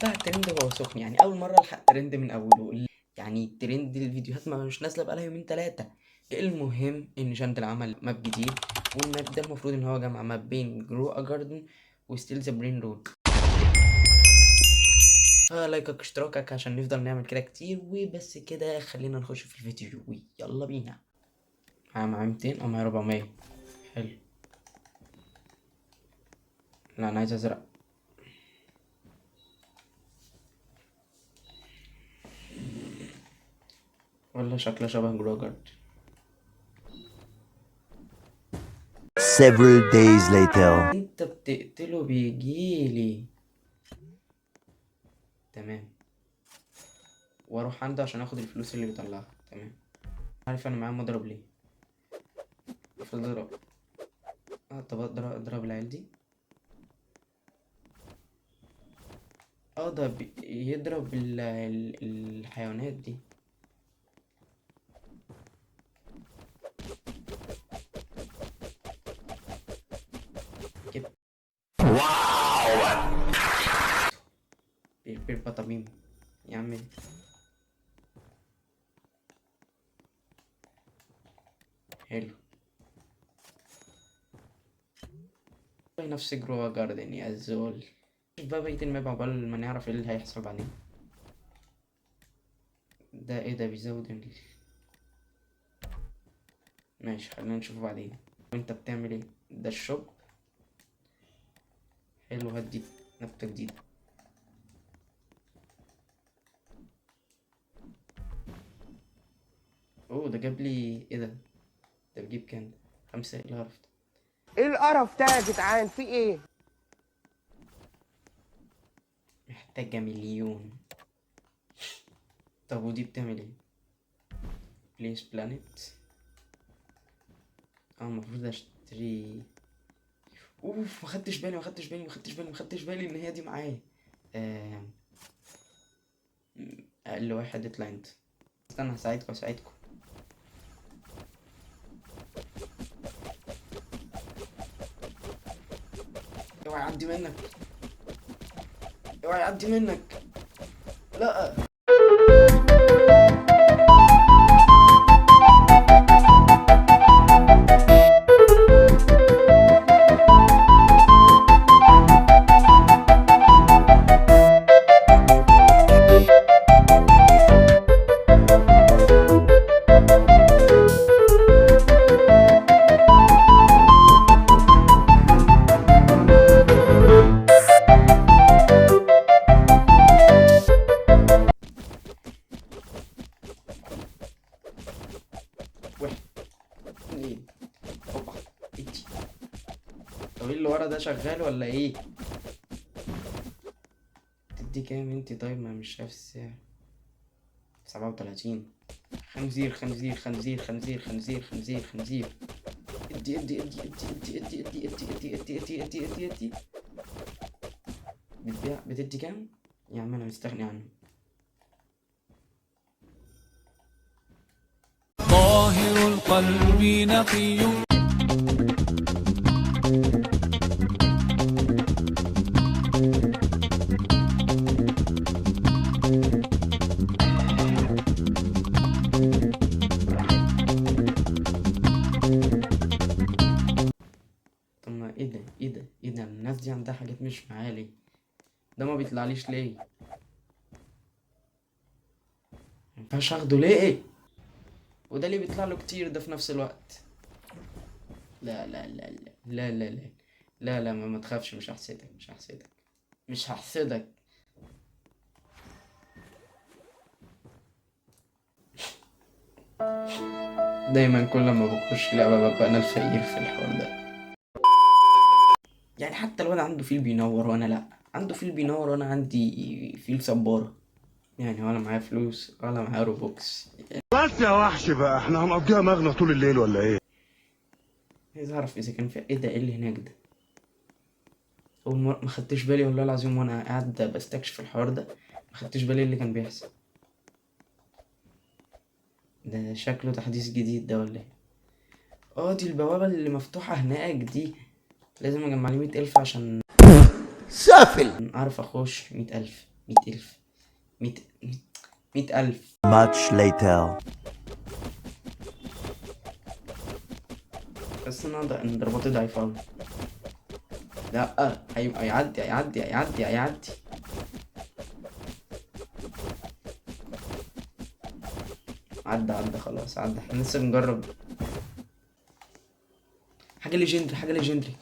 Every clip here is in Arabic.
بقى الترند وهو سخن، يعني اول مره الحق ترند من اوله. يعني الترند الفيديوهات ما مش نازله بقالها يومين ثلاثه. المهم ان شاندل عمل ماب جديد، والماب ده المفروض ان هو جمع ما بين جرو ا جاردن وستيل ذا برين رود. لايكك اشتراكك عشان نفضل نعمل كده كتير. وبس كده خلينا نخش في الفيديو، يلا بينا. معايا 200 او معايا 400. حلو. لا انا عايز ازرق. ولا شكله شبه جرو جارد. Several days later. انت بتقتله بيجيلي. تمام. واروح عنده عشان اخد الفلوس اللي بيطلعها. تمام. عارف انا معايا مضرب ليه؟ المفروض اضرب. طب اضرب العيال دي. ده يضرب الحيوانات دي. كده. بيربى طميم يا عمي. حلو. نفس جرو جاردن يا زول. شوف بقى بقية الماب عقبال ما نعرف ايه اللي هيحصل بعدين. ده ايه ده بيزود ماشي خلينا نشوف بعدين. وانت بتعمل ايه؟ ده الشوب. حلو. هدي نبتة جديدة. ده جاب لي ايه ده بجيب كام؟ 5. ايه القرف ده؟ ايه القرف ده يا جدعان؟ في ايه؟ محتاجة مليون. طب ودي بتعمل ايه؟ بليس بلانيت. المفروض اشتري. ما خدتش بالي ان هي دي معايا. اقل واحد اطلع انت. استنى هساعدكم. اوعى يعدي منك. لا. طب ايه اللي ورا ده شغال ولا ايه؟ تدي كام انتي؟ طيب ما مش شايف السعر. 37. خنزير. ادي. بتدي كام؟ يا عم انا مستغني عنه. طاهر القلب نقي. طب ما ايه ده الناس دي عندها حاجات مش معايا ليه؟ ده ما بيطلعليش ليه؟ مينفعش اخده ليه؟ وده اللي بيطلع له كتير ده في نفس الوقت. لا ما تخافش. مش هحسدك. دايما كل ما بخش لعبة ببقى انا الفقير في الحوار ده. يعني حتى الواد عنده فيل بينور وانا لا. عنده فيل بينور وانا عندي فيل صبارة. يعني ولا معايا فلوس ولا معايا روبوكس. بس يا وحش بقى، احنا هنقضيها مغنى طول الليل ولا ايه؟ عايز اعرف اذا كان في ايه ده. ايه اللي هناك ده؟ اول مرة ما خدتش بالي والله العظيم وانا قاعد بستكشف الحوار ده. ما خدتش بالي اللي كان بيحصل. ده شكله تحديث جديد ده ولا ايه؟ دي البوابة اللي مفتوحة هناك دي. لازم اجمع لي 100,000 عشان سافل. اعرف اخش. 100,000 100,000 100,000 Much later. بس انا ان ضرباتي ضعيفة اوي. لا هيعدي هيعدي هيعدي هيعدي. عدى خلاص عدى. احنا لسه بنجرب حاجة ليجندري حاجة ليجندري.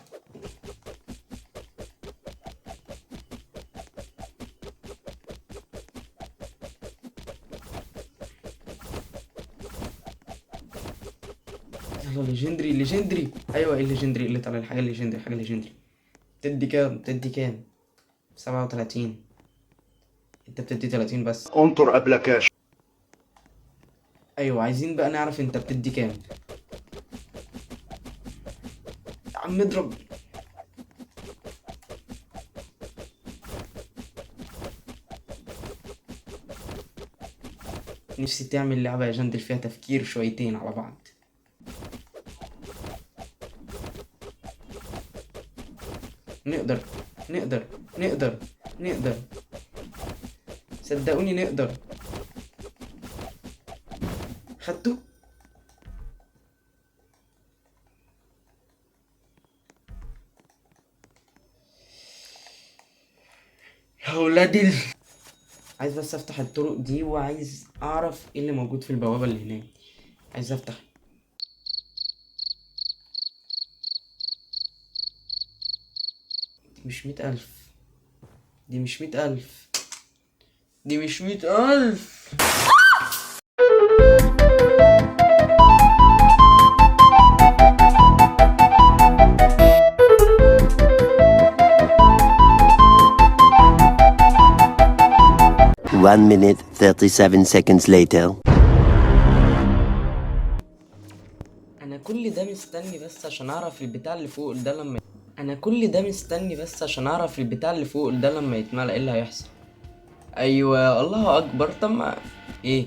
يلا ليجندري ليجندري. ايوه ايه الليجندري اللي طالع؟ الحاجة الليجندري حاجة ليجندري. تدي كام؟ تدي كام؟ 37. انت بتدي 30 بس. انطر قبل كاش. ايوه عايزين بقى نعرف انت بتدي كام. يا عم اضرب. نفسي تعمل لعبة يا جندل فيها تفكير شويتين على بعض. نقدر نقدر نقدر نقدر. صدقوني نقدر. خدته. يا ولادي عايز بس افتح الطرق دي وعايز اعرف ايه اللي موجود في البوابة اللي هناك. عايز افتح. دي مش 100,000. دي مش 100,000. دي مش 100,000. One minute, 37 seconds later. انا كل ده مستني بس عشان اعرف البتاع اللي فوق ده لما انا كل ده مستني بس عشان اعرف البتاع اللي فوق ده لما يتملى ايه اللي هيحصل. ايوه الله اكبر. طب ما ايه؟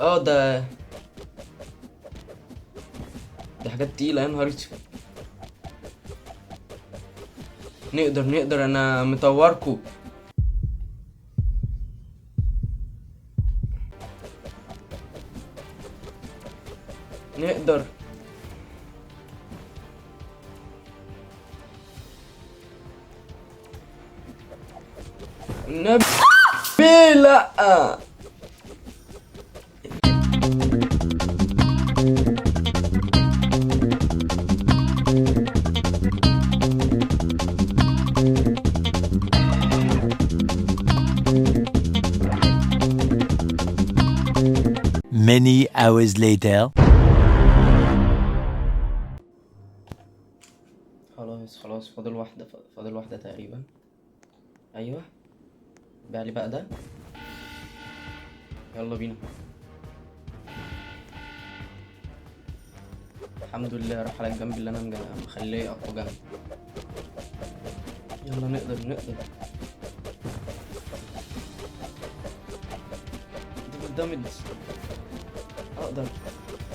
ده دي حاجات تقيلة يا نهار اسود. نقدر انا مطوركو. نقدر. نبي لا. Many hours later. خلاص فاضل واحدة تقريبا. ايوه بيعلي بقى ده. يلا بينا. الحمد لله راح على الجنب اللي انا مخليه اقوى جنب. يلا نقدر دي قدامي.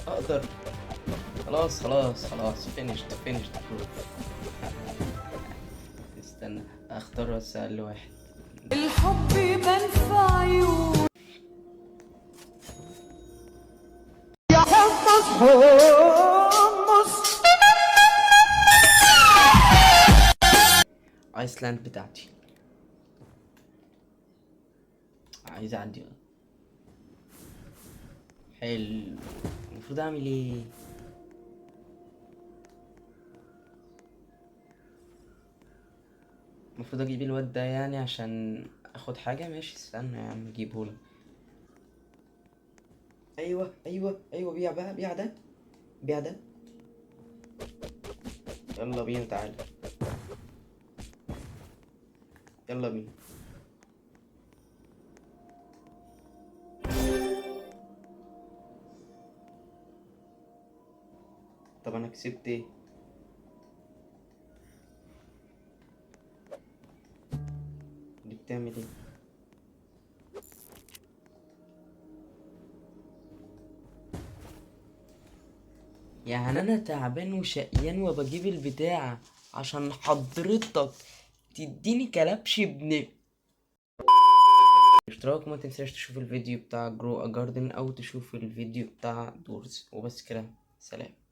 اقدر. خلاص فينيشت. استنى اختار بس اقل واحد. الحب يبان في عيون يا حمص حمص. ايسلاند بتاعتي. عايز اعدي. حلو. المفروض اعمل ايه؟ المفروض اجيب الواد ده يعني عشان اخد حاجة. ماشي استنى يا عم اجيبهولك. ايوه بيع بقى. بيع ده. يلا بينا تعالى. يلا بينا. طب انا كسبت ايه؟ دي بتعمل ايه؟ يعني انا تعبان وشقيان وبجيب البتاع عشان حضرتك تديني كلبش ابن اشتراك، وما تنساش تشوف الفيديو بتاع جرو ا جاردن او تشوف الفيديو بتاع دورز. وبس كده، سلام.